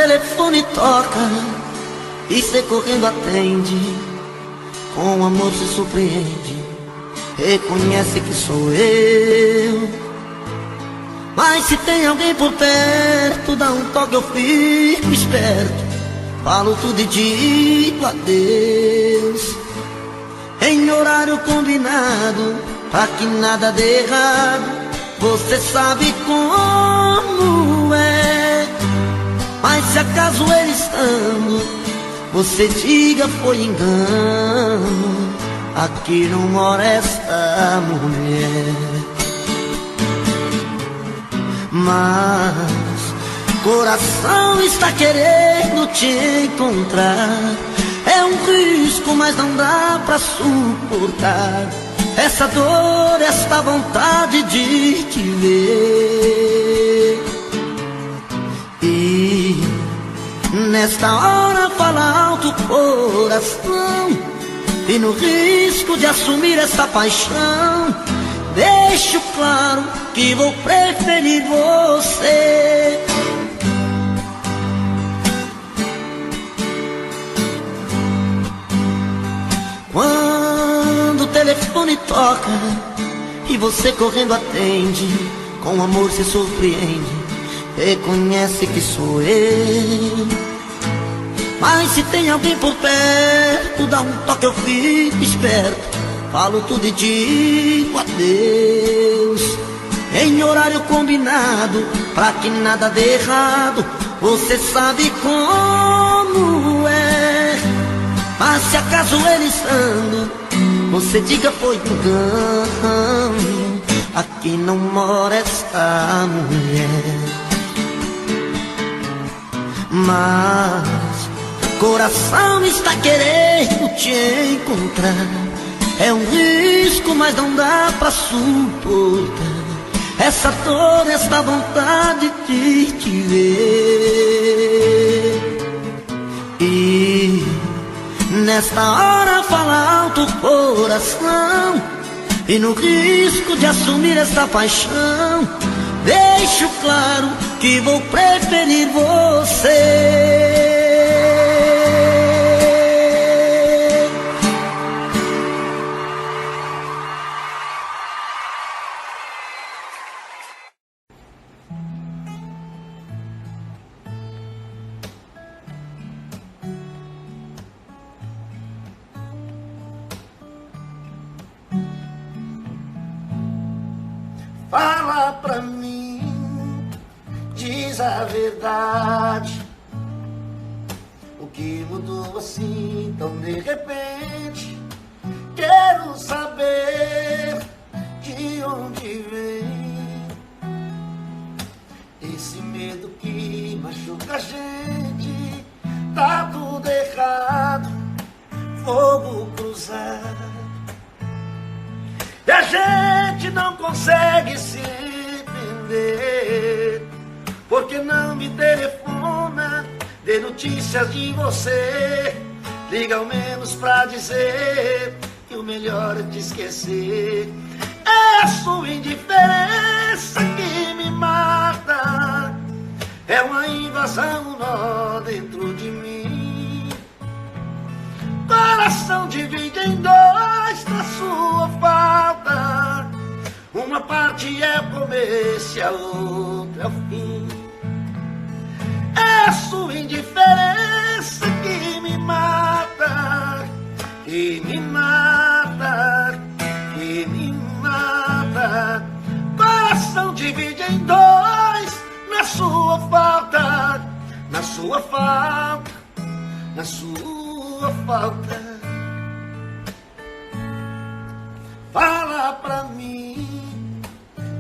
telefone toca e cê correndo atende, com amor se surpreende, reconhece que sou eu. Mas se tem alguém por perto, dá um toque, eu fico esperto, falo tudo e digo adeus, em horário combinado, pra que nada dê errado. Você sabe como é, mas se acaso ele estando, você diga foi engano, aqui não mora esta mulher. Mas coração está querendo te encontrar, é um risco, mas não dá pra suportar essa dor, esta vontade de te ver. E nesta hora fala alto o coração, e no risco de assumir essa paixão, deixo claro que vou preferir você. Quando o telefone toca e você correndo atende, com amor se surpreende, reconhece que sou eu. Mas se tem alguém por perto, dá um toque, eu fico esperto, falo tudo e digo adeus, em horário combinado, pra que nada dê errado. Você sabe como é, mas se acaso ele estando, você diga foi engano, aqui não mora esta mulher. Mas coração está querendo te encontrar, é um risco, mas não dá pra suportar essa dor, esta vontade de te ver. E nesta hora fala alto o coração, e no risco de assumir esta paixão, deixo claro que vou preferir você. Fala pra mim, diz a verdade, o que mudou assim tão de repente? Quero saber de onde vem esse medo que machuca a gente. Tá tudo errado, fogo cruzado, e a gente não consegue se entender. Porque não me telefona, dê notícias de você, liga ao menos pra dizer que o melhor é te esquecer. É a sua indiferença que me mata, é uma invasão, um nó dentro de mim. Coração divide em dois na sua falta, uma parte é o começo e a outra é o fim. É a sua indiferença que me mata, que me mata, que me mata. Coração divide em dois na sua falta, na sua falta, na sua falta. Fala pra mim,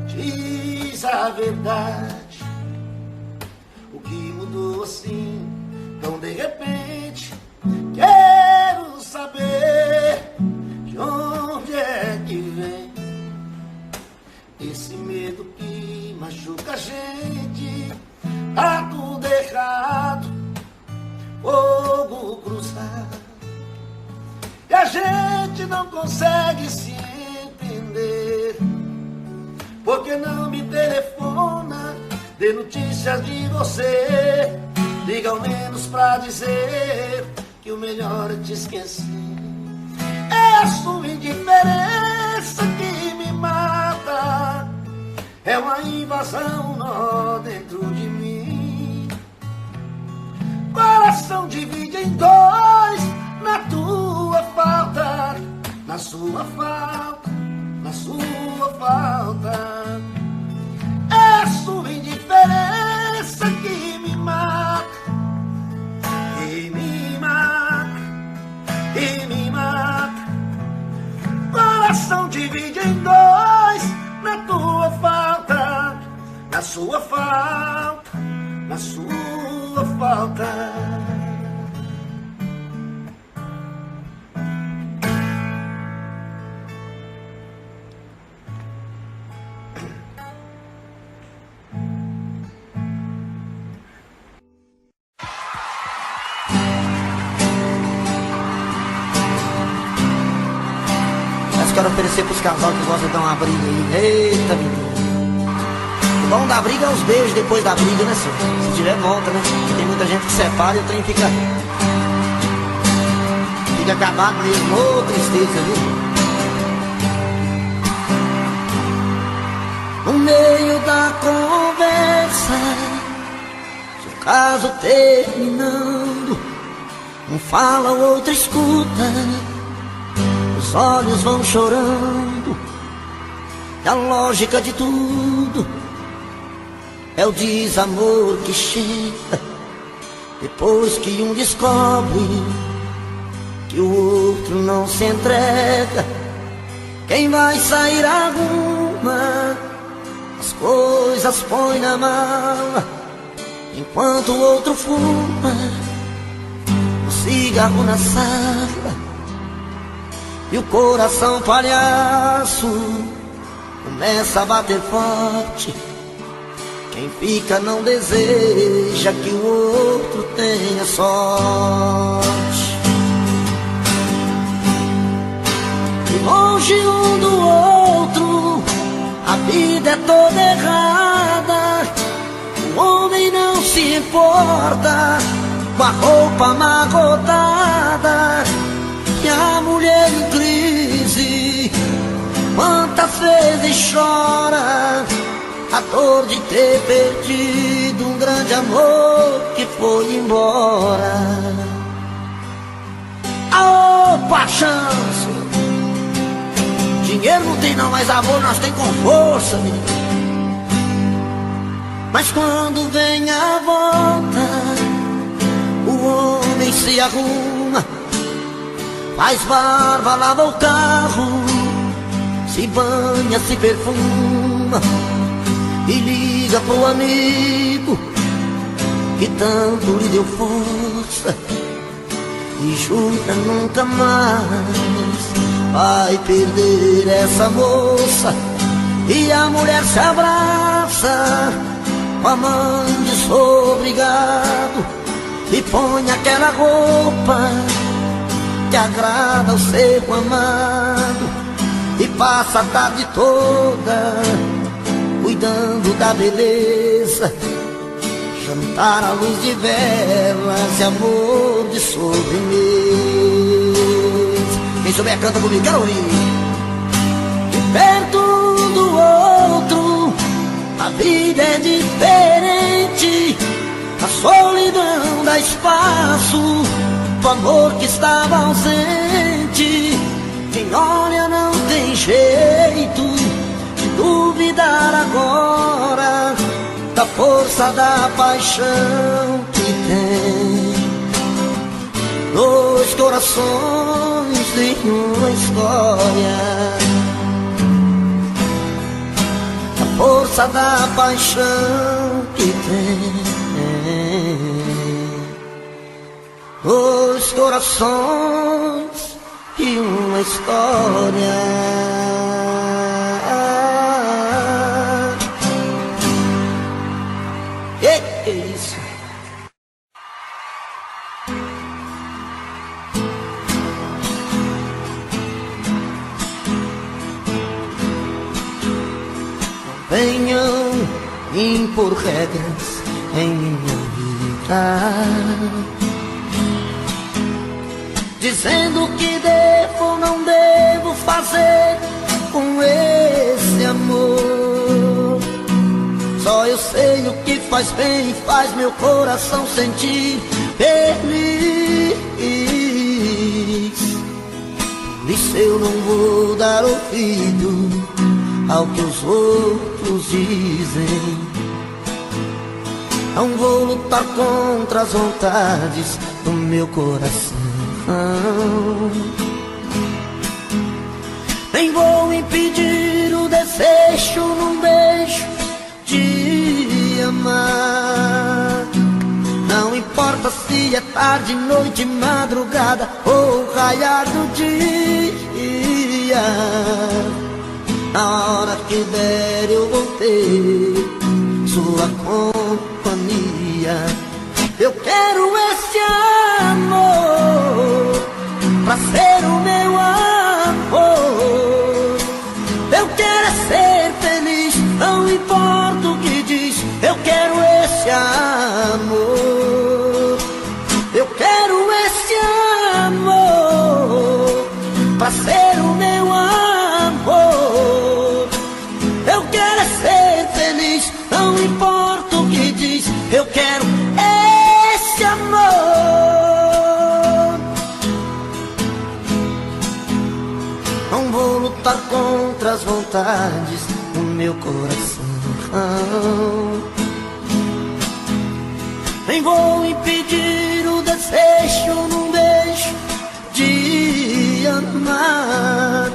diz a verdade, o que mudou assim tão de repente? Quero saber de onde é que vem esse medo que machuca a gente. Tá tudo errado, fogo cruzado, e a gente não consegue se entender. Porque não me telefona, dê notícias de você, liga ao menos pra dizer que o melhor é te esquecer. É a sua indiferença que me mata, é uma invasão, um nó dentro de mim. Coração divide em dois, na tua falta, na sua falta, na sua falta. É a sua indiferença que me mata, que me mata, que me mata. Coração divide em dois, na tua falta, na sua falta, na sua falta. Quero oferecer pros casal que gostam de dar uma briga aí. Eita, menino. O bom da briga é os beijos depois da briga, né, senhor? Se tiver volta, né? Porque tem muita gente que separa e o trem fica acabado mesmo. Ô, tristeza, viu? No meio da conversa, se o caso terminando, um fala, o outro escuta, os olhos vão chorando. E a lógica de tudo é o desamor que chega depois que um descobre que o outro não se entrega. Quem vai sair arruma as coisas, põe na mala, enquanto o outro fuma um cigarro na sala. E o coração palhaço começa a bater forte. Quem fica não deseja que o outro tenha sorte. E longe um do outro, a vida é toda errada. O homem não se importa com a roupa amarrotada. E a mulher em crise, quantas vezes chora a dor de ter perdido um grande amor que foi embora. Aô, paixão, dinheiro não tem não, mas amor nós tem com força, menino. Mas quando vem a volta, o homem se arruma, faz barba, lava o carro, se banha, se perfuma e liga pro amigo que tanto lhe deu força e jura nunca mais vai perder essa moça. E a mulher se abraça com a mão de sou obrigado e põe aquela roupa que agrada ao ser amado e passa a tarde toda cuidando da beleza, jantar à luz de velas e amor de sobremesa. Quem souber canta comigo, quero ouvir. E perto um do outro a vida é diferente, a solidão dá espaço do amor que estava ausente. Quem olha não tem jeito de duvidar agora da força da paixão que tem. Dois corações em uma história, a força da paixão que tem. Dois corações e uma história. Que é isso? Não venham impor regras em minha vida. voltar, dizendo que devo ou não devo fazer com esse amor. Só eu sei o que faz bem e faz meu coração sentir feliz. Por isso eu não vou dar ouvido ao que os outros dizem. Não vou lutar contra as vontades do meu coração, nem vou impedir o desejo num beijo de amar. Não importa se é tarde, noite, madrugada ou raiar do dia. Na hora que der eu vou ter sua companhia. Eu quero esse amor pra ser o meu amor. Eu quero é ser feliz, não importa o que diz. Eu quero esse amor. Eu quero esse amor pra ser o meu amor. Eu quero é ser feliz, não importa o que diz. Eu quero esse amor. Não vou lutar contra as vontades do meu coração, nem vou impedir o desejo num beijo de amar.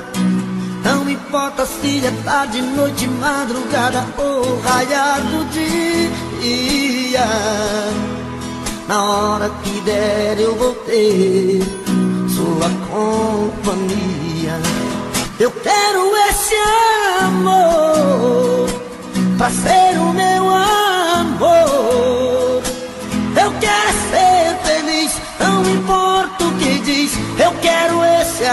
Não importa se é tarde, noite, madrugada ou raiar do dia. Na hora que der eu vou ter sua companhia. Eu quero esse amor pra ser o meu amor. Eu quero ser feliz, não importa o que diz. Eu quero esse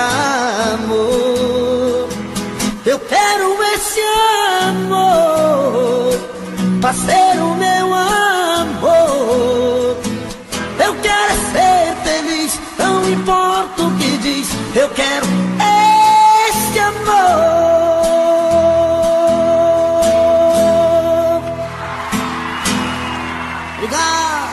amor. Eu quero esse amor pra ser o meu amor. Eu quero ser feliz, não importa o que diz. Eu quero esse amor. Obrigado.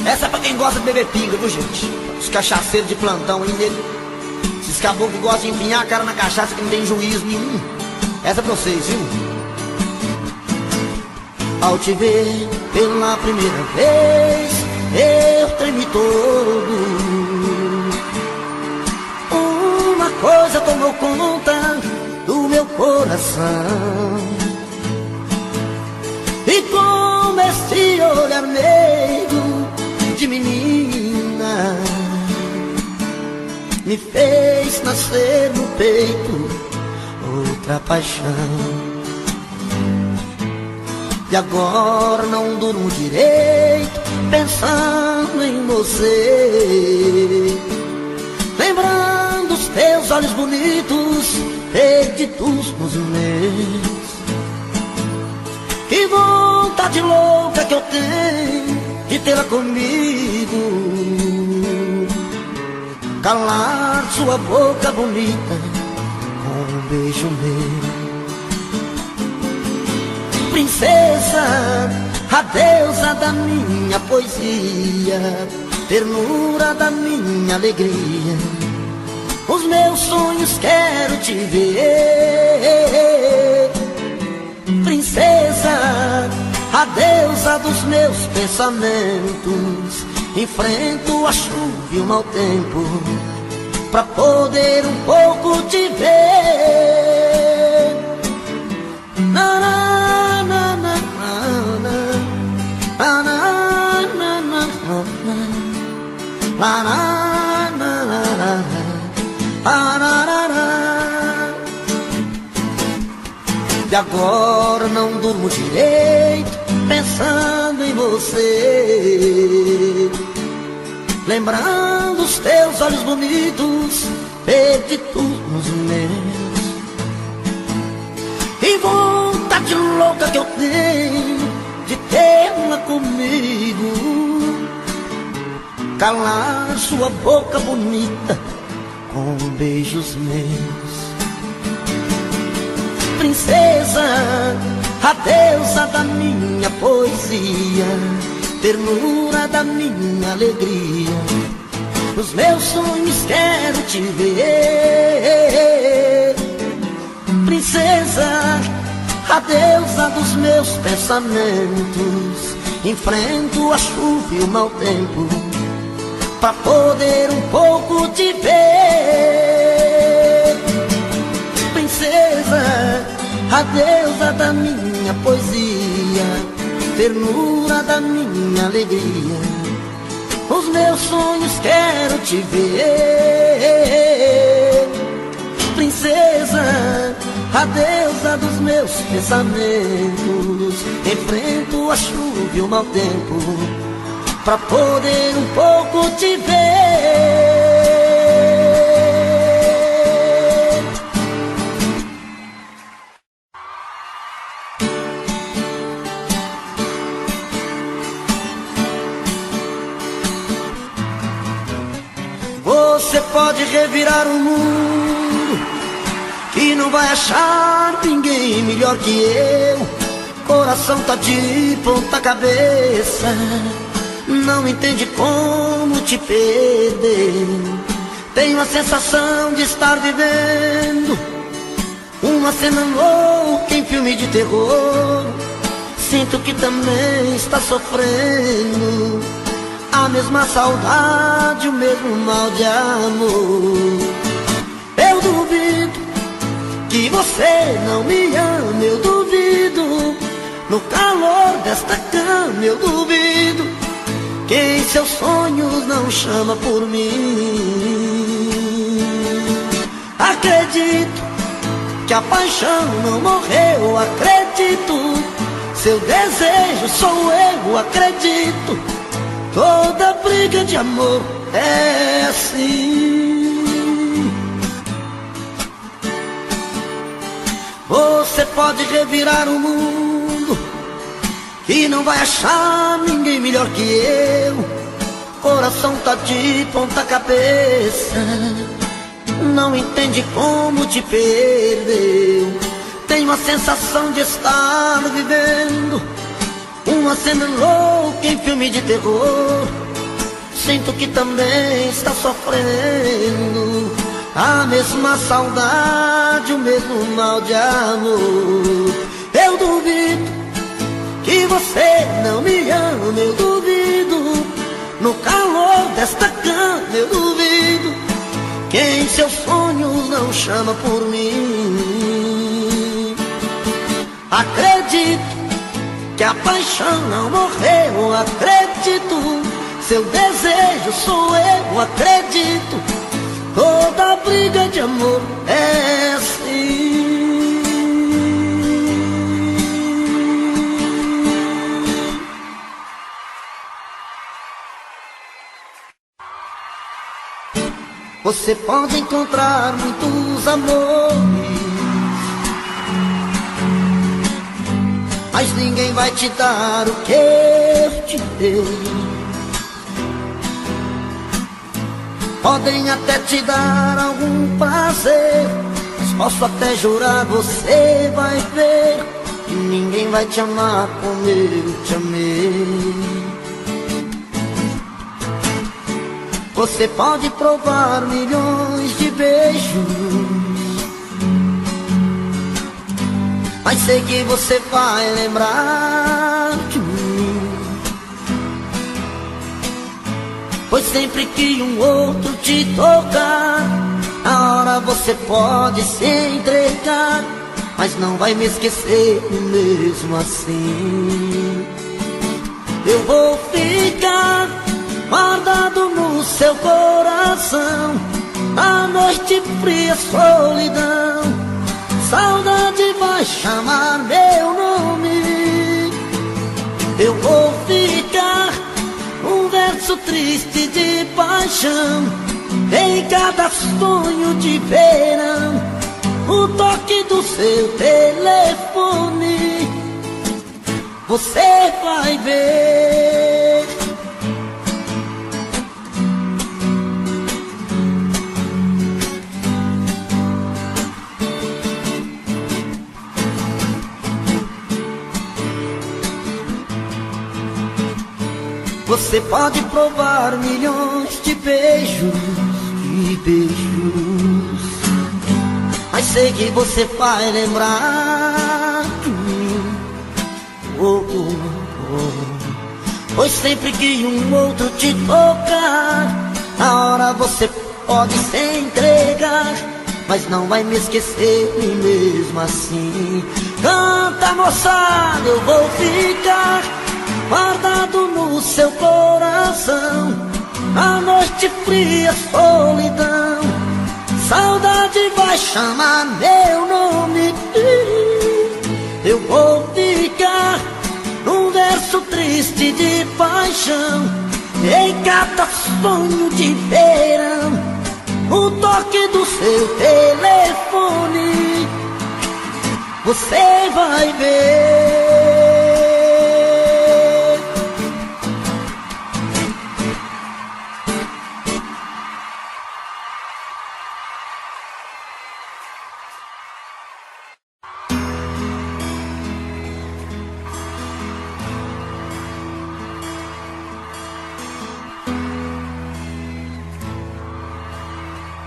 Essa é pra quem gosta de beber pinga, viu, gente? Os cachaceiros de plantão aí nele. Esses caboclos que gostam de empinhar a cara na cachaça, que não tem juízo nenhum. Essa é pra vocês, viu? Ao te ver pela primeira vez, eu tremi todo. Uma coisa tomou conta do meu coração, e com esse olhar meigo de menina me fez nascer no peito outra paixão. E agora não durmo direito pensando em você, lembrando os teus olhos bonitos perdidos nos meus. Que vontade louca que eu tenho de tê-la comigo, calar sua boca bonita com um beijo meu. Princesa, a deusa da minha poesia, ternura da minha alegria, os meus sonhos quero te ver. Princesa, a deusa dos meus pensamentos, enfrento a chuva e o mau tempo pra poder um pouco te ver. Na, na, na, na, na, na, na, na, na, na, na, na. E agora não durmo direito pensando em você, lembrando os teus olhos bonitos, perdidos nos meus. E vontade louca que eu tenho de tê-la comigo, calar sua boca bonita com beijos meus. Princesa, a deusa da minha poesia, ternura da minha alegria, nos meus sonhos quero te ver. Princesa, a deusa dos meus pensamentos, enfrento a chuva e o mau tempo pra poder um pouco te ver. Princesa, a deusa da minha poesia, ternura da minha alegria, os meus sonhos quero te ver. Princesa, a deusa dos meus pensamentos, enfrento a chuva e o mau tempo pra poder um pouco te ver. Você pode revirar o mundo, que não vai achar ninguém melhor que eu. Coração tá de ponta cabeça, não entende como te perder. Tenho a sensação de estar vivendo uma cena louca em filme de terror. Sinto que também está sofrendo a mesma saudade, o mesmo mal de amor. Eu duvido que você não me ama, eu duvido. No calor desta cama eu duvido que em seus sonhos não chama por mim. Acredito que a paixão não morreu, acredito. Seu desejo sou eu, acredito. Toda briga de amor é assim. Você pode revirar o mundo, que não vai achar ninguém melhor que eu. Coração tá de ponta cabeça, não entende como te perdeu. Tenho a sensação de estar vivendo uma cena louca em filme de terror. Sinto que também está sofrendo a mesma saudade, o mesmo mal de amor. Eu duvido que você não me ama, eu duvido. No calor desta cama eu duvido que em seus sonhos não chama por mim. Acredito que a paixão não morreu, acredito. Seu desejo sou eu, acredito. Toda briga de amor é assim. Você pode encontrar muitos amores, mas ninguém vai te dar o que eu te dei. Podem até te dar algum prazer, mas posso até jurar, você vai ver que ninguém vai te amar como eu te amei. Você pode provar milhões de beijos, mas sei que você vai lembrar de mim. Pois sempre que um outro te tocar, na hora você pode se entregar, mas não vai me esquecer mesmo assim. Eu vou ficar guardado no seu coração, na noite fria, solidão. Saudade vai chamar meu nome. Eu vou ficar um verso verso triste de paixão, em cada sonho de verão, o toque do seu telefone, você vai ver. Você pode provar milhões de beijos, mas sei que você vai lembrar de mim. Pois sempre que um outro te tocar, na hora você pode se entregar, mas não vai me esquecer mesmo assim. Canta, moçada, eu vou ficar guardado no seu coração, a noite fria, solidão, saudade vai chamar meu nome. Eu vou ficar num verso triste de paixão, em cada sonho de verão, o toque do seu telefone, você vai ver.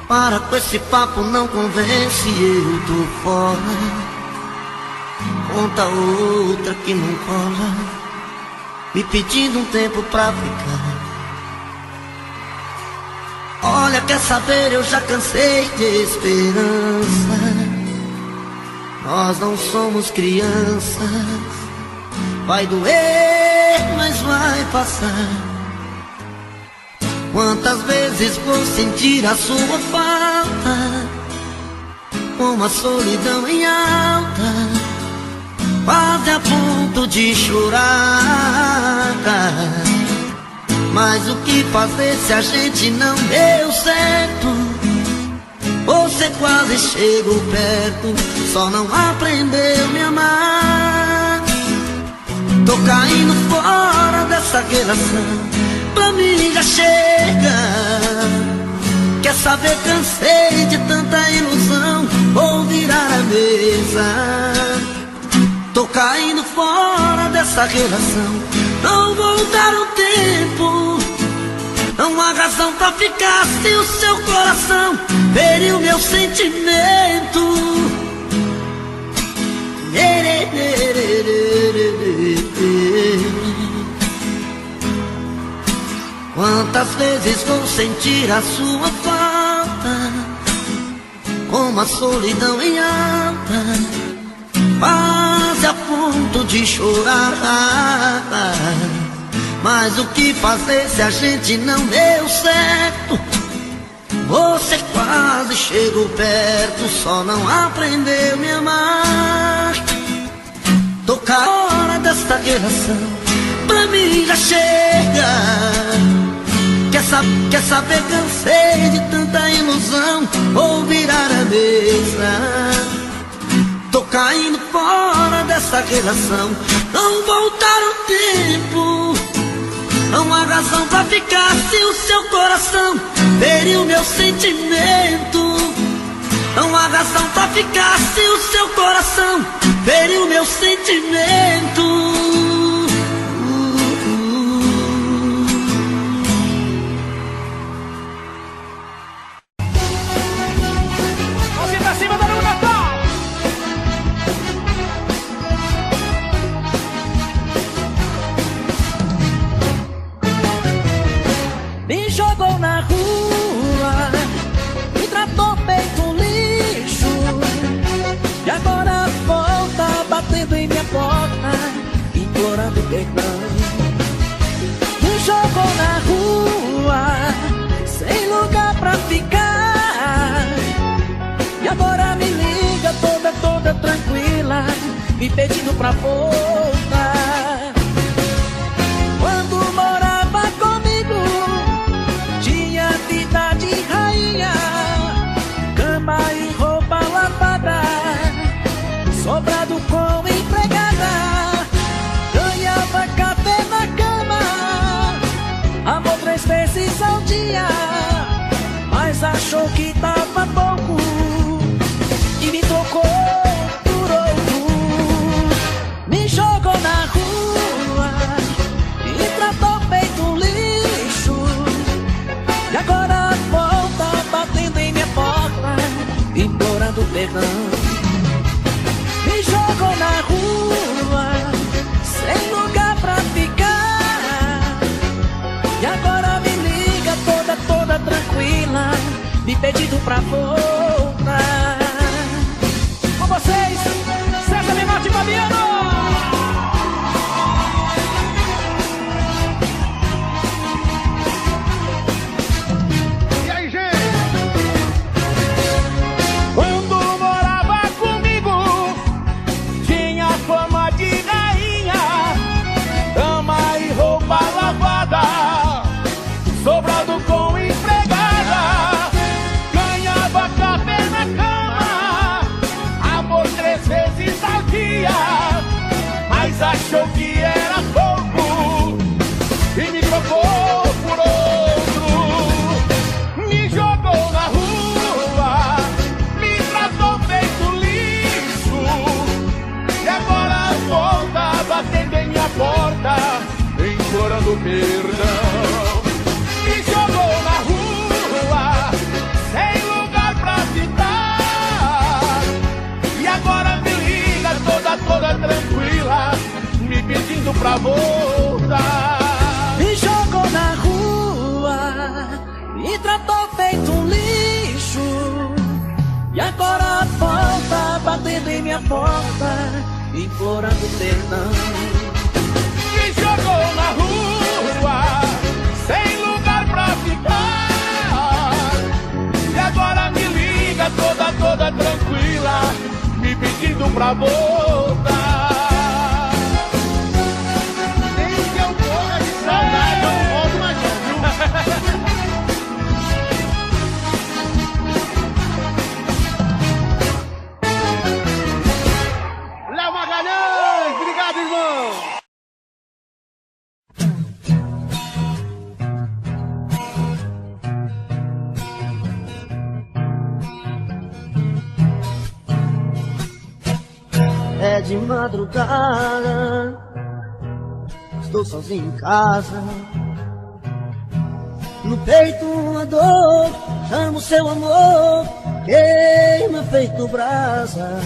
Para com esse papo, não convence, eu tô fora. Conta outra que não cola, me pedindo um tempo pra ficar. Olha, quer saber, eu já cansei de esperança. Nós não somos crianças, vai doer, mas vai passar. Quantas vezes vou sentir a sua falta, com a solidão em alta, quase a ponto de chorar. Mas o que fazer se a gente não deu certo? Você quase chegou perto, só não aprendeu a me amar. Tô caindo fora dessa relação, pra mim já chega. Quer saber, cansei de tanta ilusão, vou virar a mesa. Tô caindo fora dessa relação, não vou dar o tempo. Não há razão pra ficar se o seu coração feriu meu sentimento. Quantas vezes vou sentir a sua falta, como a solidão em alta, quase a ponto de chorar. Mas o que fazer se a gente não deu certo? Você quase chegou perto, só não aprendeu a me amar. Tô com a hora desta relação, pra mim já chega. Quer saber, cansei de tanta ilusão, vou virar a mesa. Tô caindo fora dessa relação, não vou dar o tempo. Não há razão pra ficar se o seu coração feriu meu sentimento. Não há razão pra ficar se o seu coração feriu meu sentimento. Me jogou na rua, me tratou feito lixo, e agora volta batendo em minha porta, implorando perdão. Me jogou na rua, sem lugar pra ficar, e agora me liga toda tranquila, me pedindo pra voltar. Quando morava comigo, achou que tava pouco e me trocou por outro. Me jogou na rua e tratou feito um lixo. E agora volta batendo em minha porta, implorando perdão. Me jogou na rua sem lugar pra ficar. E agora me liga toda tranquila, me pedindo pra voltar. Com vocês, César Menotti e Fabiano. E aí, gente? Quando morava comigo, tinha fama de rainha, cama e roupa lavada, sobrado com empregada, ganhava café na cama, amor 3 vezes ao dia, mas achou que era pouco e me trocou por outro. Me jogou na rua, me tratou feito lixo, e agora volta batendo em minha porta, implorando perdão. Me jogou na rua, sem lugar pra ficar, e agora me liga toda tranquila, me pedindo pra voltar. Me jogou na rua e tratou feito um lixo. E agora volta batendo em minha porta, implorando perdão. Me jogou na rua, sem lugar pra ficar, e agora me liga toda tranquila, me pedindo pra voltar. Nem que eu morra de saudade, eu não volto mais não, viu? Léo Magalhães, obrigado, irmão! É de madrugada, estou sozinho em casa. No peito uma dor, chamo seu amor, queima feito brasa.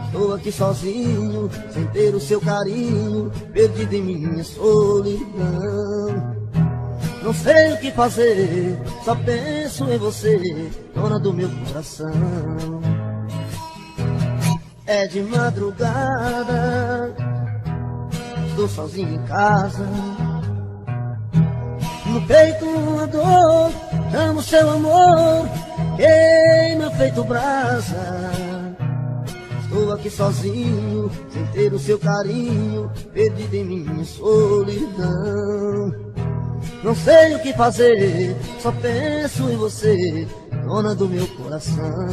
Estou aqui sozinho, sem ter o seu carinho, perdido em minha solidão. Não sei o que fazer, só penso em você, dona do meu coração. É de madrugada, estou sozinho em casa. No peito uma dor, amo seu amor, queima feito brasa. Estou aqui sozinho, sem ter o seu carinho, perdido em minha solidão. Não sei o que fazer, só penso em você, dona do meu coração.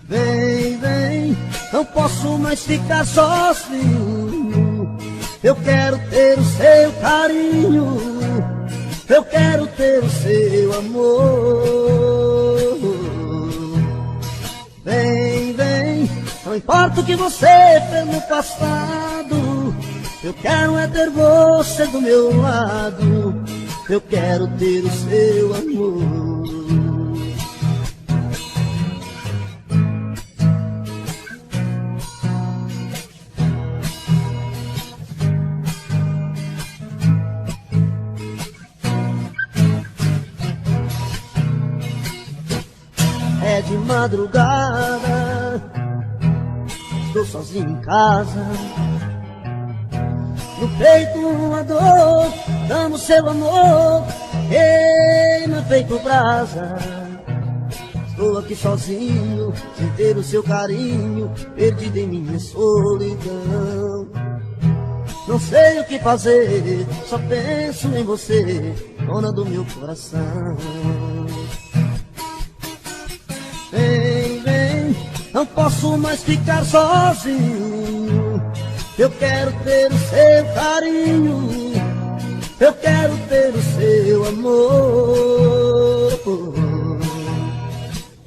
Vem, vem, não posso mais ficar sozinho. Eu quero ter o seu carinho, eu quero ter o seu amor. Vem, vem, não importa o que você fez no passado, eu quero é ter você do meu lado, eu quero ter o seu amor. É de madrugada, estou sozinho em casa. No peito uma dor, amo seu amor, queima feito brasa. Estou aqui sozinho, sem ter o seu carinho, perdido em minha solidão. Não sei o que fazer, só penso em você, dona do meu coração. Vem, vem, não posso mais ficar sozinho, eu quero ter o seu carinho, eu quero ter o seu amor.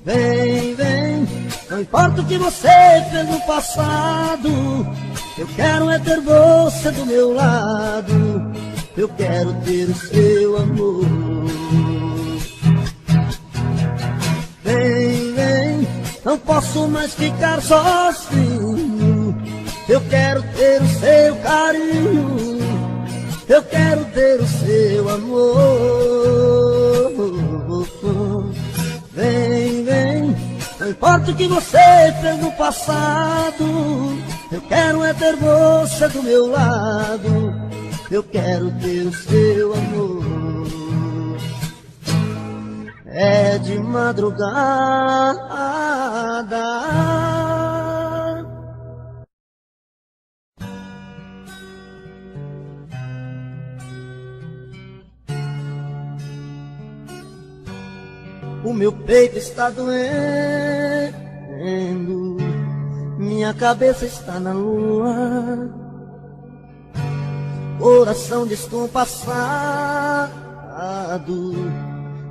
Vem, vem, não importa o que você fez no passado, eu quero é ter você do meu lado, eu quero ter o seu amor. Vem, vem, não posso mais ficar sozinho, eu quero ter o seu carinho, eu quero ter o seu amor. Vem, vem, não importa o que você fez no passado, eu quero é ter você do meu lado, eu quero ter o seu amor. É de madrugada, o meu peito está doendo, minha cabeça está na lua, coração descompassado,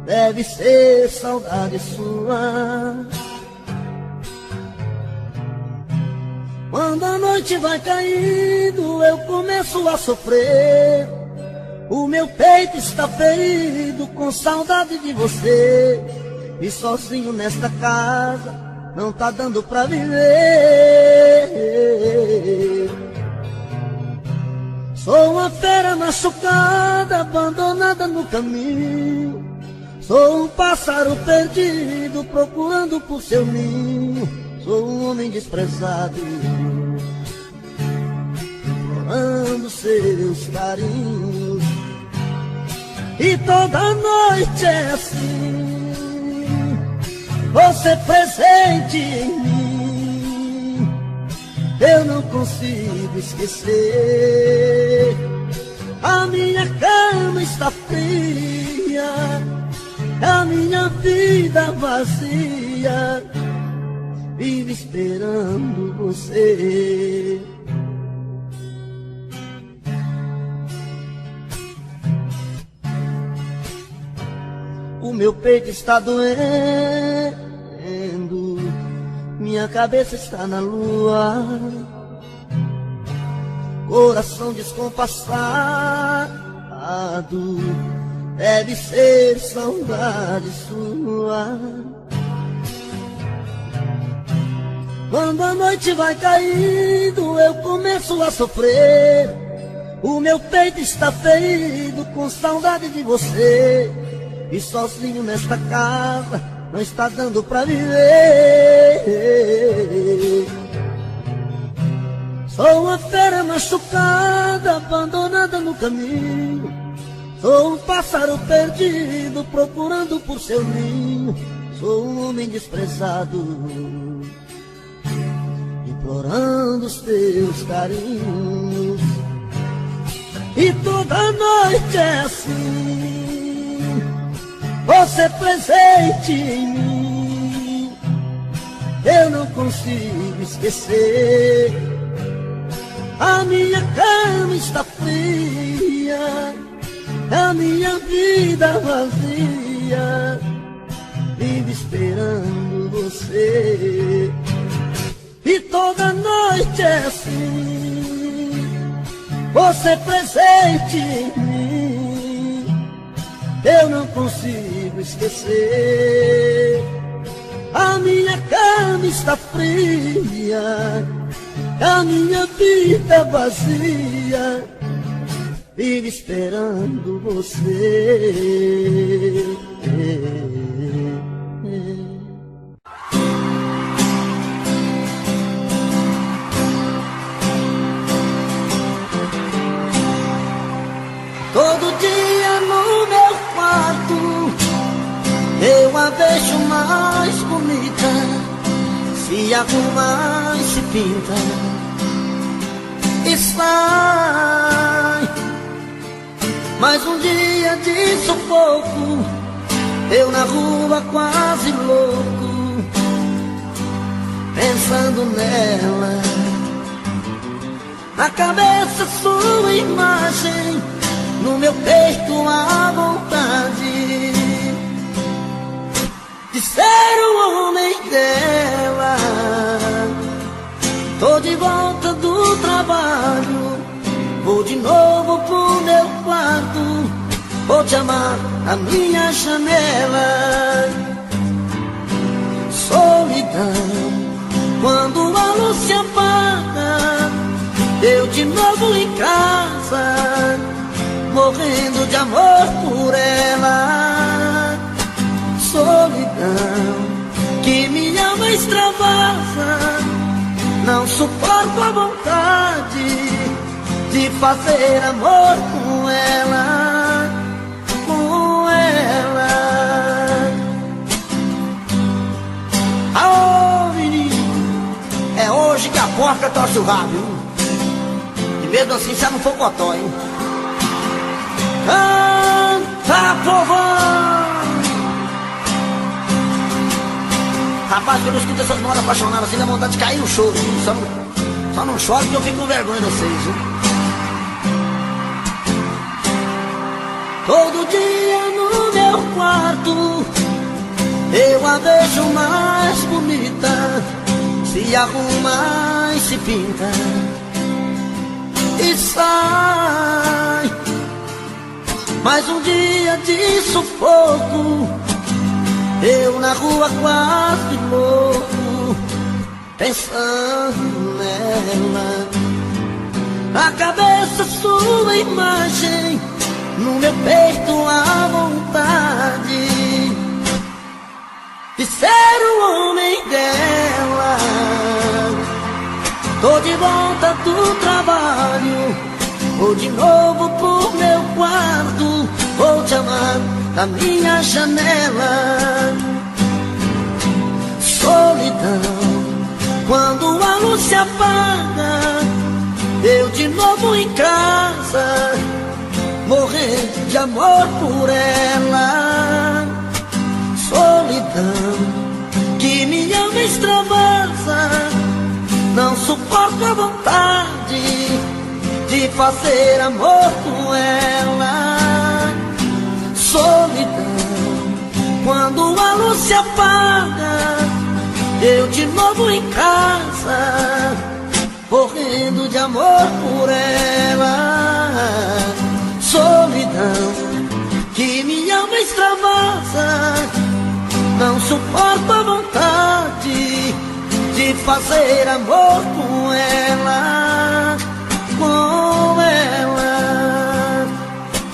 deve ser saudade sua. Quando a noite vai caindo, eu começo a sofrer, o meu peito está ferido com saudade de você, e sozinho nesta casa não tá dando pra viver. Sou uma fera machucada, abandonada no caminho, sou um pássaro perdido procurando por seu ninho, sou um homem desprezado implorando seus carinhos, e toda noite é assim, você presente em mim, eu não consigo esquecer. A minha cama está fria, a minha vida vazia, vive esperando você. O meu peito está doendo, minha cabeça está na lua, coração descompassado, deve ser saudade sua. Quando a noite vai caindo, eu começo a sofrer, o meu peito está ferido com saudade de você, e sozinho nesta casa não está dando pra viver. Sou uma fera machucada, abandonada no caminho, sou um pássaro perdido procurando por seu ninho, sou um homem desprezado implorando os teus carinhos, e toda noite é assim, você presente em mim, eu não consigo esquecer. A minha cama está fria, a minha vida vazia, vive esperando você, e toda noite é assim, você presente em mim, eu não consigo esquecer. A minha cama está fria, a minha vida vazia, vive esperando você. Todo dia no meu quarto eu a vejo mais bonita, se arruma e se pinta e sai. Mais um dia de sufoco, eu na rua quase louco, pensando nela. Na cabeça sua imagem, no meu peito a vontade de ser o homem dela. Tô de volta do trabalho, vou de novo pro meu quarto, vou te amar na minha janela. Solidão, quando a luz se apaga, eu de novo em casa, morrendo de amor por ela. Solidão, que minha alma extravasa, não suporto a vontade de fazer amor com ela, com ela. Aô, menino, é hoje que a porca torce o rabo, e mesmo assim já não for cotó, hein? Canta, povão! Rapaz, quando eu escuto essas modas apaixonadas assim, dá vontade de cair no choro. Só não choro porque eu fico com vergonha de vocês, viu? Todo dia no meu quarto eu a vejo mais bonita, se arruma e se pinta e sai. Mais um dia de sufoco, eu na rua quase louco, pensando nela. Na cabeça sua imagem, no meu peito a vontade de ser o homem dela. Tô de volta do trabalho, vou de novo pro meu quarto, vou te amar na minha janela. Solidão, quando a luz se apaga, eu de novo em casa, morrendo de amor por ela. Solidão, que minha alma extravasa, não suporto a vontade de fazer amor com ela. Solidão, quando a luz se apaga, eu de novo em casa, morrendo de amor por ela. Solidão, que minha alma extravasa, não suporto a vontade de fazer amor com ela, com ela,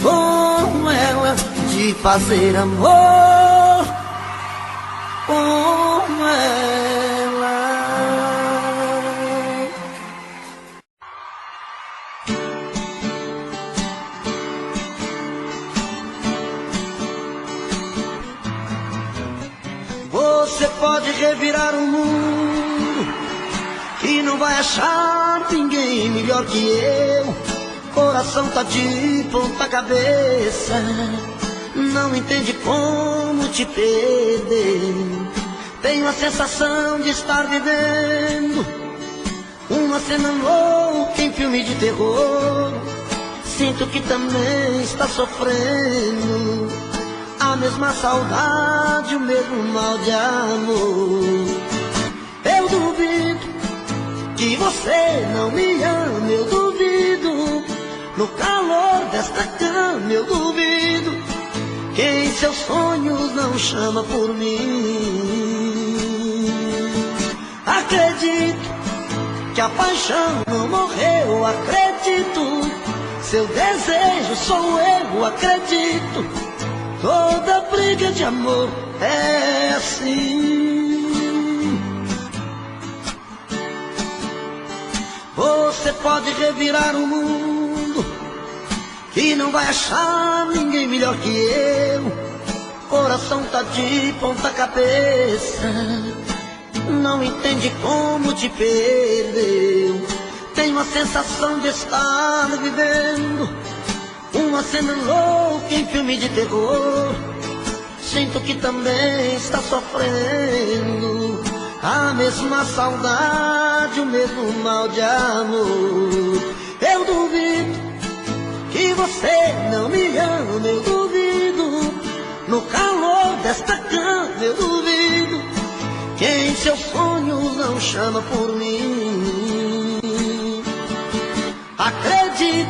com ela, de fazer amor com ela. Você pode revirar o mundo e não vai achar ninguém melhor que eu. Coração tá de ponta cabeça, não entende como te perder. Tenho a sensação de estar vivendo uma cena louca em filme de terror. Sinto que também está sofrendo a mesma saudade, o mesmo mal de amor. Eu duvido que você não me ama, eu duvido. No calor desta cama eu duvido que em seus sonhos não chama por mim. Acredito que a paixão não morreu, acredito. Seu desejo sou eu, acredito. Toda briga de amor é assim. Você pode revirar o mundo e não vai achar ninguém melhor que eu. Coração tá de ponta cabeça, não entende como te perdeu. Tenho a sensação de estar vivendo uma cena louca em filme de terror. Sinto que também está sofrendo a mesma saudade, o mesmo mal de amor. Eu duvido que você não nesta cama eu duvido que em seus sonhos não chama por mim. Acredito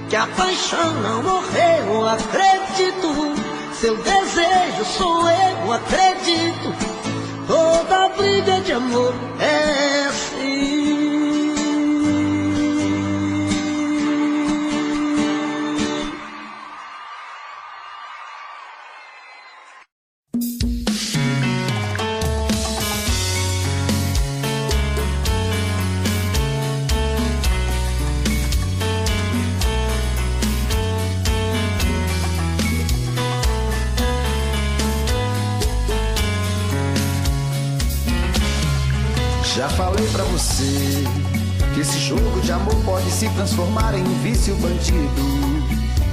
que a paixão não morreu, acredito, seu desejo sou eu, acredito, toda briga de amor é assim. Já falei pra você que esse jogo de amor pode se transformar em um vício bandido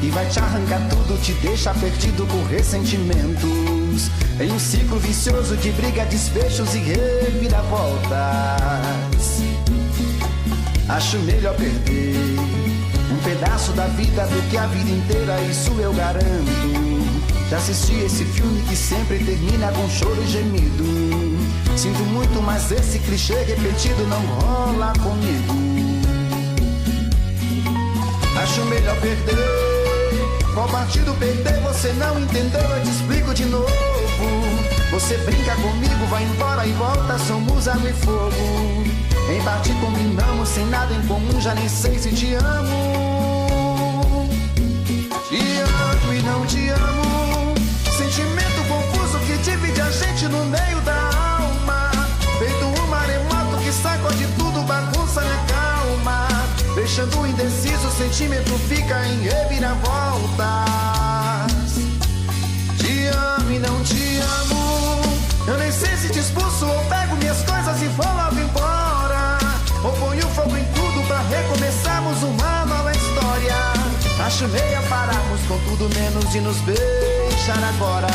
e vai te arrancar tudo, te deixar perdido por ressentimentos, em um ciclo vicioso de briga, desfechos e reviravoltas. Acho melhor perder um pedaço da vida do que a vida inteira, isso eu garanto. Já assisti esse filme que sempre termina com choro e gemido. Sinto muito, mas esse clichê repetido não rola comigo. Acho melhor perder. Qual partido perder? Você não entendeu, eu te explico de novo. Você brinca comigo, vai embora e volta, somos água e fogo. Em parte combinamos, sem nada em comum, já nem sei se te amo. Te amo e não te amo. Sentimento confuso que divide a gente no meio da alma. Feito um maremoto que sacode tudo, bagunça minha calma. Deixando indeciso, o sentimento fica em reviravoltas. Te amo e não te amo. Eu nem sei se te expulso ou pego minhas coisas e vou logo embora, ou ponho fogo em tudo pra recomeçarmos uma nova história. Acho meia pararmos com tudo menos de nos beijar agora.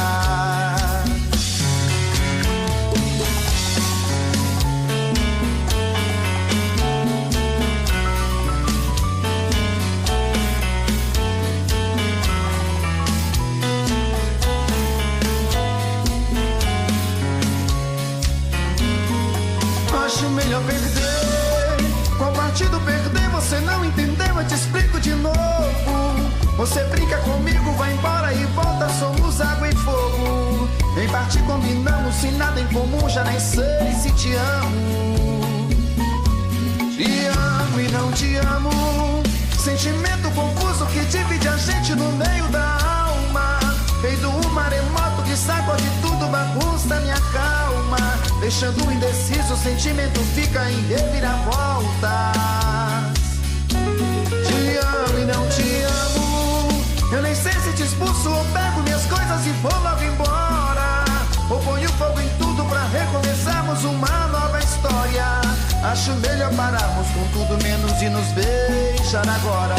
Acho melhor perder. Qual partido perder? Você não entendeu, eu te explico de novo. Você brinca comigo, vai embora e volta, somos água e fogo. Em parte combinamos, sem nada em comum, já nem sei se te amo. Te amo e não te amo. Sentimento confuso que divide a gente no meio da alma. Feito um maremoto que sacode tudo, bagunça minha calma. Deixando indeciso, o sentimento fica em reviravoltas. Te amo e não te amo. Eu nem sei se te expulso ou pego minhas coisas e vou logo embora, ou ponho fogo em tudo pra recomeçarmos uma nova história. Acho melhor pararmos com tudo menos de nos beijar agora.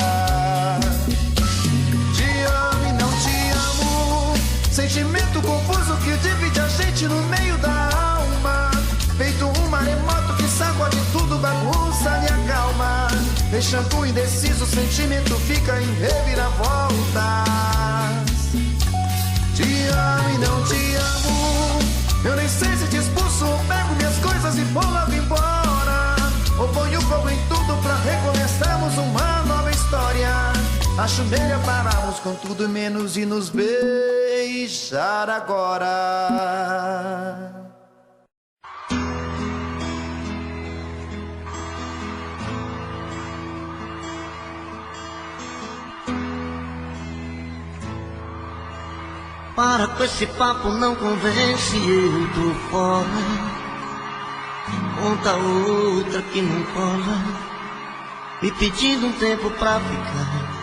Te amo e não te amo. Sentimento confuso que divide a gente no meio da alma. Feito um maremoto que sacode tudo, bagunça minha calma. Deixando indeciso, o sentimento fica em reviravoltas. Te amo e não te amo. Eu nem sei se te expulso ou pego minhas coisas e vou logo embora, ou ponho fogo em tudo pra recomeçarmos uma nova história. Acho melhor pararmos com tudo menos de nos beijar agora. Para com esse papo, não convence, eu tô fora. Conta outra que não cola, me pedindo um tempo pra ficar.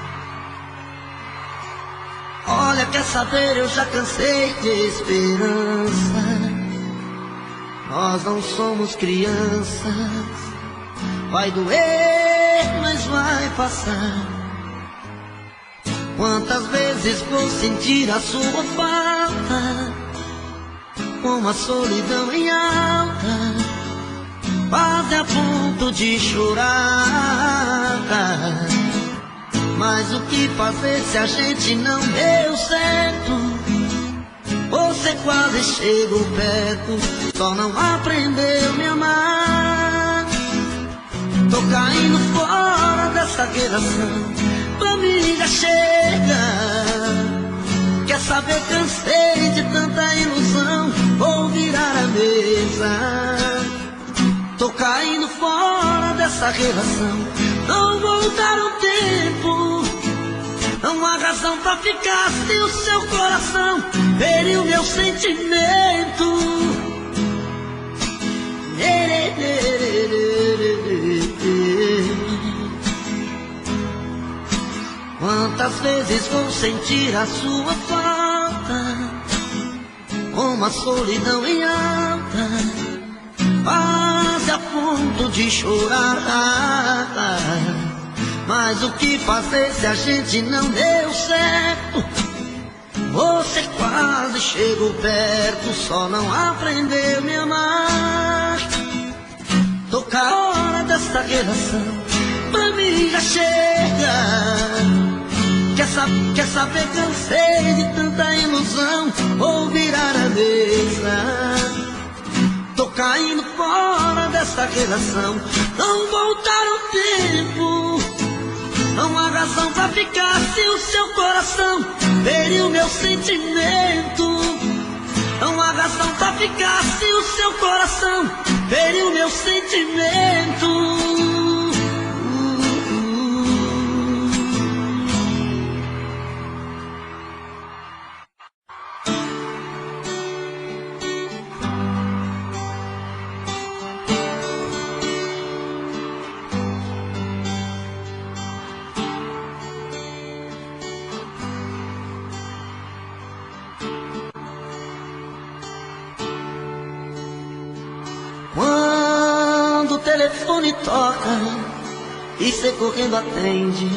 Olha, quer saber, eu já cansei de esperança. Nós não somos crianças. Vai doer, mas vai passar. Quantas vezes vou sentir a sua falta, com a solidão em alta, quase a ponto de chorar. Mas o que fazer se a gente não deu certo? Você quase chegou perto, só não aprendeu a me amar. Tô caindo fora dessa relação, pra mim já chega. Quer saber, cansei de tanta ilusão, vou virar a mesa. Tô caindo fora dessa relação, não voltar ao tempo. Não há razão pra ficar se o seu coração feriu meu sentimento. Quantas vezes vou sentir a sua falta, como a solidão em alta, quase a ponto de chorar. Mas o que fazer se a gente não deu certo? Você quase chegou perto, só não aprendeu a me amar. Tô com a hora dessa relação, pra mim já chega. Quer saber, cansei de tanta ilusão, vou virar a mesa. Tô caindo fora dessa relação, não voltar ao tempo. Não há razão pra ficar se o seu coração feriu meu sentimento. Não há razão pra ficar se o seu coração feriu meu sentimento. Quando o telefone toca e cê correndo atende,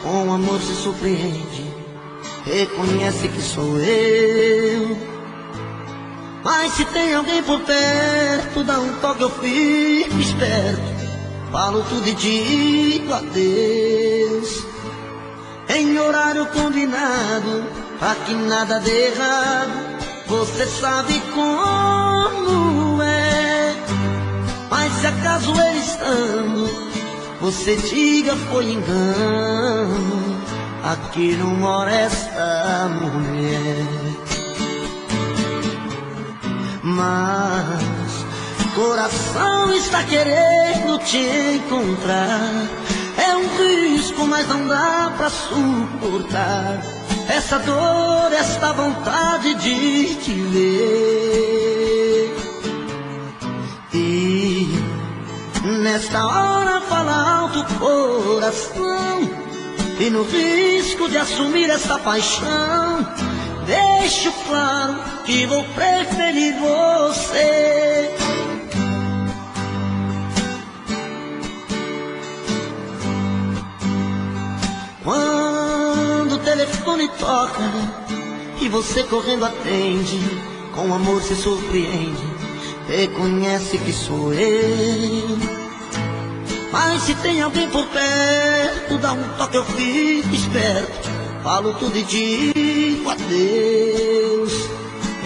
com amor se surpreende, reconhece que sou eu. Mas se tem alguém por perto, dá um toque, eu fico esperto, falo tudo e digo adeus, em horário combinado, pra que nada dê errado. Você sabe como é, mas se acaso ele estando, você diga foi engano, aqui não mora essa mulher. Mas coração está querendo te encontrar, é um risco, mas não dá pra suportar essa dor, esta vontade de te ver. E nesta hora fala alto o coração, e no risco de assumir essa paixão, deixo claro que vou preferir você. Quando o telefone toca e você correndo atende, com amor se surpreende, reconhece que sou eu. Mas se tem alguém por perto, dá um toque, eu fico esperto, falo tudo e digo adeus,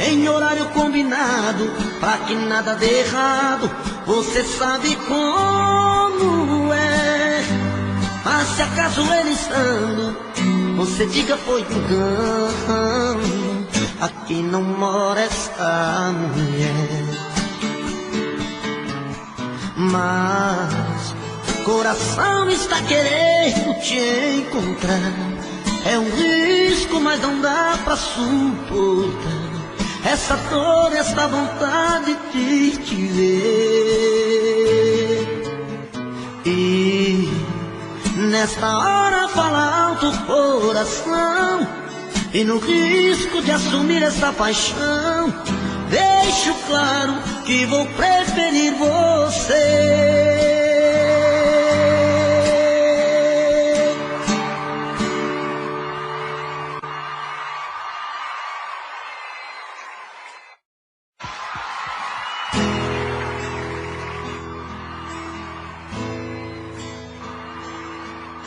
em horário combinado, pra que nada dê errado. Você sabe como é, mas se acaso ele estando, você diga foi engano, aqui não mora essa mulher. Mas coração está querendo te encontrar, é um risco, mas não dá pra suportar essa dor, essa vontade de te ver. E nesta hora fala alto o coração, e no risco de assumir essa paixão, deixo claro que vou preferir você.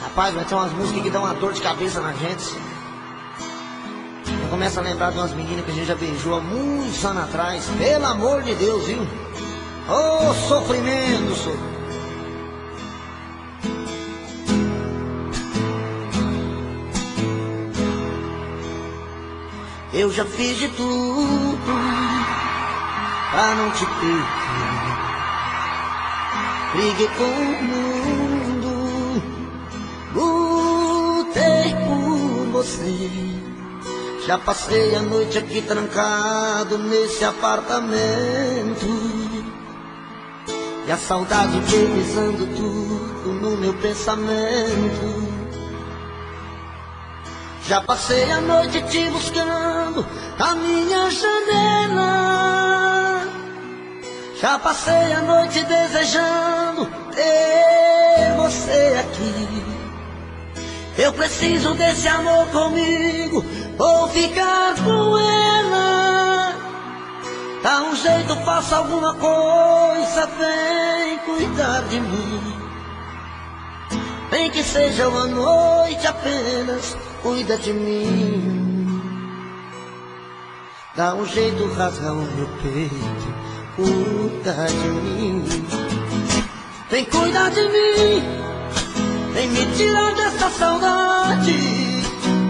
Rapaz, vai ter umas músicas que dão uma dor de cabeça na gente. começa a lembrar de umas meninas que a gente já beijou há muitos anos atrás. Pelo amor de Deus, viu? Ô, sofrimento, sofrimento. Eu já fiz de tudo pra não te ter. Briguei com o mundo, lutei por você. Já passei a noite aqui trancado nesse apartamento, e a saudade belezando tudo no meu pensamento. Já passei a noite te buscando na minha janela. Já passei a noite desejando ter você aqui. Eu preciso desse amor comigo, vou ficar com ela. Dá um jeito, faça alguma coisa, vem cuidar de mim. Nem que seja uma noite apenas, cuida de mim. Dá um jeito, rasga o meu peito, cuida de mim. Vem cuidar de mim, vem me tirar dessa saudade,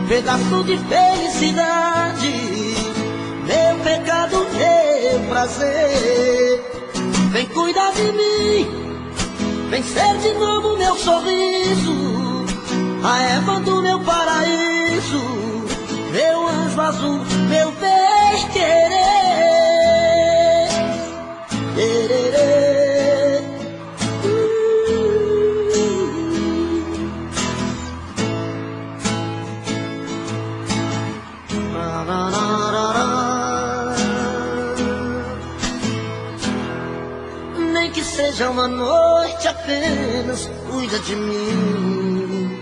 pedaço de felicidade, meu pecado, meu prazer. Vem cuidar de mim, vem ser de novo meu sorriso, a Eva do meu paraíso, meu anjo azul, meu bem querer, querer. Nem que seja uma noite apenas, cuida de mim.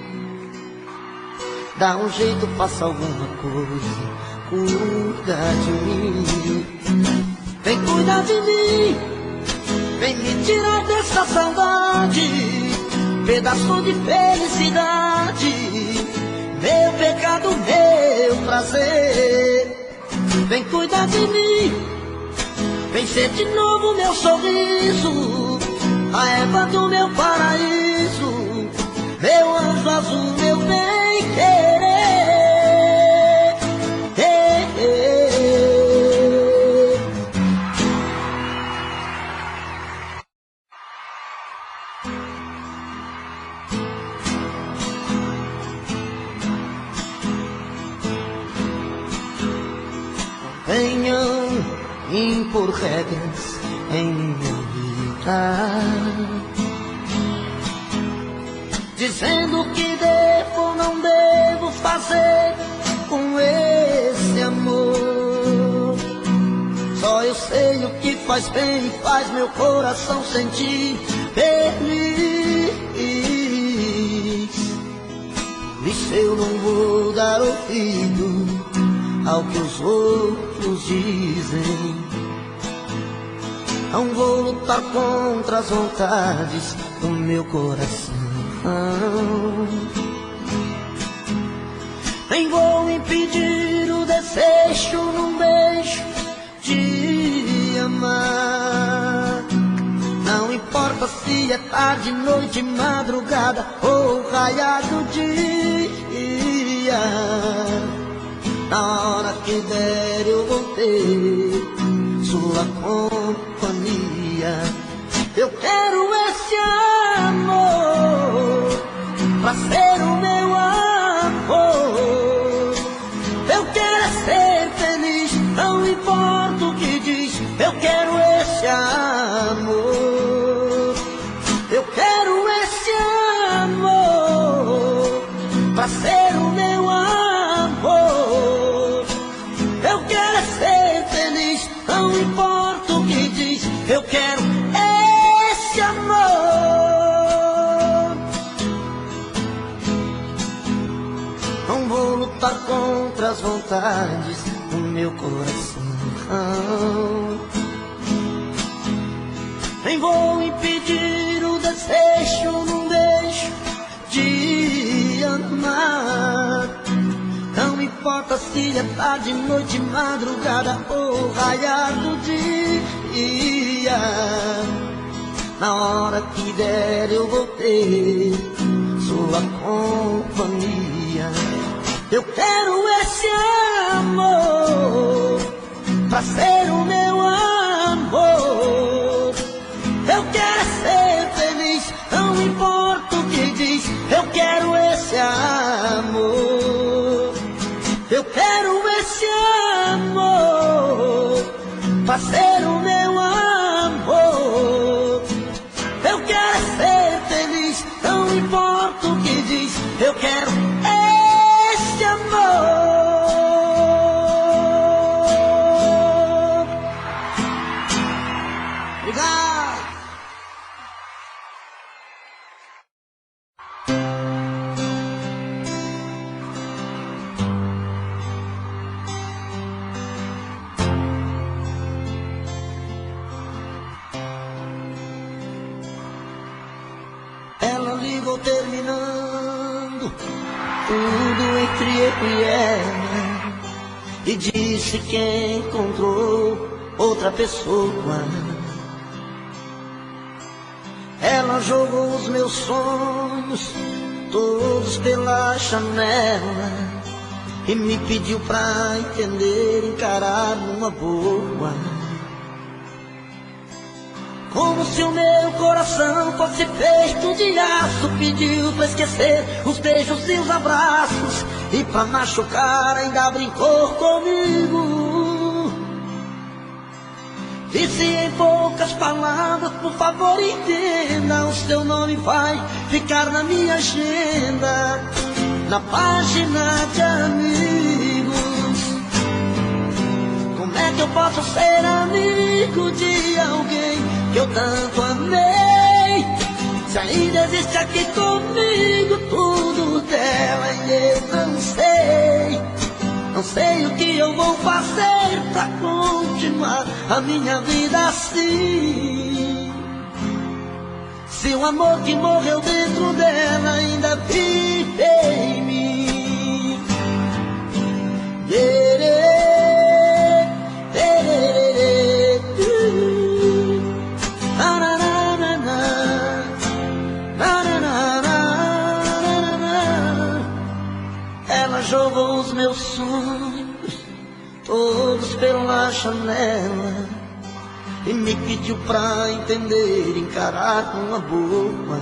Dá um jeito, faça alguma coisa, cuida de mim. Vem cuidar de mim, vem me tirar dessa saudade, pedaço de felicidade, meu pecado, meu prazer. Vem cuidar de mim, vem ser de novo meu sorriso, a Eva do meu paraíso, meu anjo azul, meu bem querer. Venham impor regras em minha vida, dizendo o que devo ou não devo fazer com esse amor. Só eu sei o que faz bem e faz meu coração sentir feliz. Isso eu não vou dar ouvido ao que os outros dizem. Não vou lutar contra as vontades do meu coração. Nem vou impedir o desejo num beijo de amar. Não importa se é tarde, noite, madrugada ou raiado dia. Na hora que der eu vou ter sua companhia. Eu quero esse amor pra ser o meu amor. Eu quero é ser feliz, não importa o que diz. Eu quero esse amor. Eu quero esse amor pra ser o meu amor. Eu quero é ser feliz, não importa o que diz. Eu quero esse amor. Não vou lutar contra as vontades do meu coração. Nem vou impedir o desejo num beijo de amar. Não me importa se é tarde, noite, madrugada ou raiar do dia. Na hora que der eu vou ter sua companhia. Eu quero esse amor pra ser o meu amor. Eu quero ser feliz, não importa o que diz. Eu quero esse amor. Eu quero esse amor pra ser o meu amor. Eu quero ser feliz, não importa o que diz. Eu quero esse amor. Obrigado. Ela ligou terminando tudo entre eu e ela e disse que encontrou outra pessoa. Ela jogou os meus sonhos todos pela janela e me pediu pra entender, encarar numa boa. Como se o meu coração fosse feito de aço, pediu pra esquecer os beijos e os abraços e pra machucar ainda brincou comigo. Disse em poucas palavras, por favor entenda, o seu nome vai ficar na minha agenda, na página de amigos. Como é que eu posso ser amigo de alguém que eu tanto amei, se ainda existe aqui comigo tudo dela e eu não sei. Não sei o que eu vou fazer pra continuar a minha vida assim. Se o amor que morreu dentro dela ainda vive em mim. Ela jogou os meus sonhos todos pela janela e me pediu pra entender, encarar numa boa.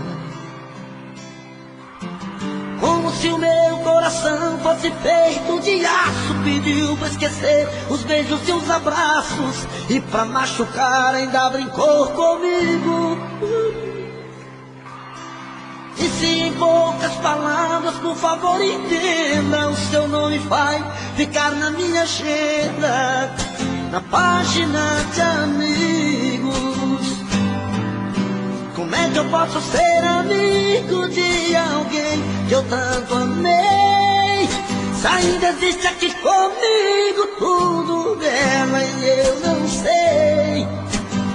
Como se o meu coração fosse feito de aço, pediu pra esquecer os beijos e os abraços e pra machucar ainda brincou comigo. Disse em poucas palavras, por favor entenda, o seu nome vai ficar na minha agenda, na página de amigos. Como é que eu posso ser amigo de alguém que eu tanto amei, se ainda existe aqui comigo tudo dela e eu não sei.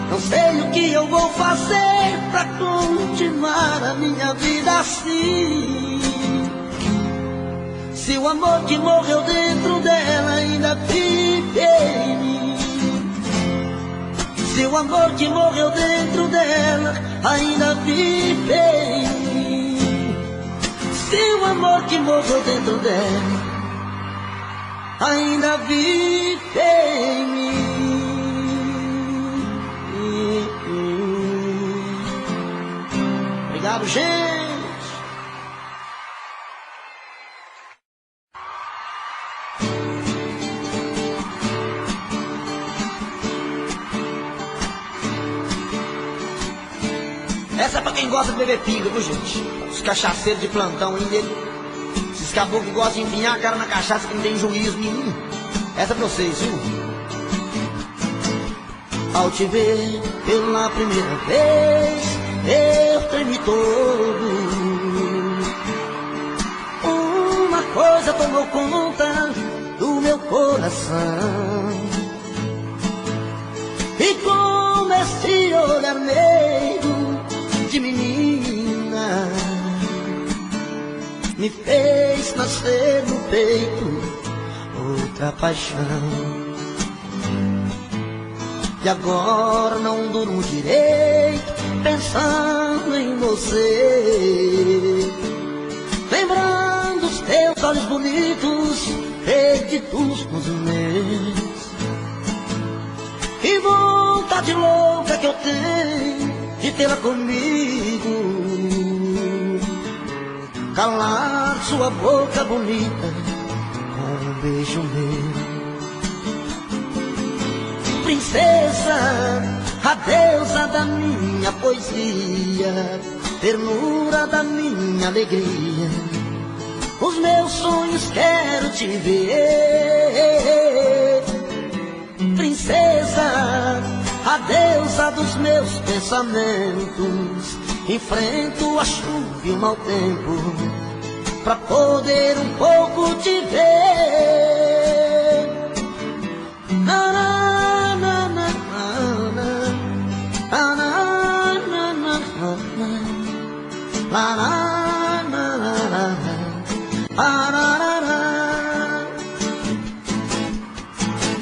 Não sei o que eu vou fazer pra continuar a minha vida assim. Se o amor que morreu dentro dela ainda vive em mim. Se o amor que morreu dentro dela ainda vive em mim. Se o amor que morreu dentro dela ainda vive em mim. Obrigado, gente. Essa é pra quem gosta de beber pinga, viu, gente? Os cachaceiros de plantão aí, nego. Esses caboclos que gostam de empinhar a cara na cachaça que não tem juízo nenhum. Essa é pra vocês, viu? Ao te ver pela primeira vez, eu tremi todo. Uma coisa tomou conta do meu coração, e com esse olhar meio de menina me fez nascer no peito outra paixão. E agora não durmo direito, pensando em você, lembrando os teus olhos bonitos, perdidos nos meus. Que vontade louca que eu tenho de tê-la comigo, calar sua boca bonita com um beijo meu. Princesa, a deusa da minha poesia, ternura da minha alegria, os meus sonhos quero te ver. Princesa, a deusa dos meus pensamentos, enfrento a chuva e o mau tempo pra poder um pouco te ver. Na, na, na, na, na, na, na, na, na, na, na, na.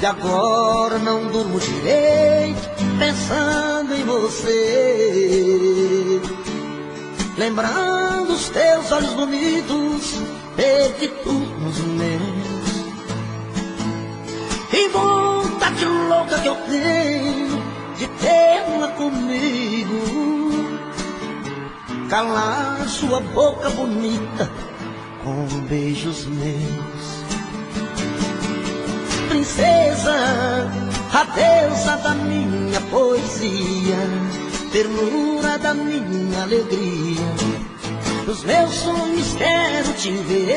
E agora não durmo direito, pensando em você, lembrando os teus olhos bonitos, perdidos nos meus. E vontade louca que eu tenho de tê-la comigo, calar sua boca bonita com beijos meus. Princesa, a deusa da minha poesia, ternura da minha alegria, nos meus sonhos quero te ver.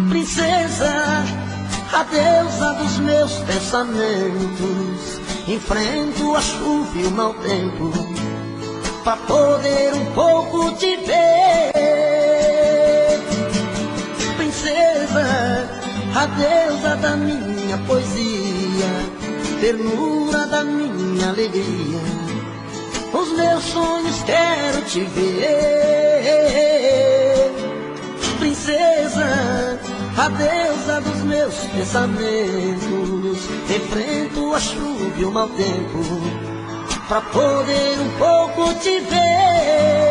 Princesa, a deusa dos meus pensamentos, enfrento a chuva e o mau tempo pra poder um pouco te ver. Princesa, a deusa da minha poesia, ternura da minha alegria, os meus sonhos quero te ver. Princesa, a deusa dos meus pensamentos, enfrento a chuva e o mau tempo pra poder um pouco te ver.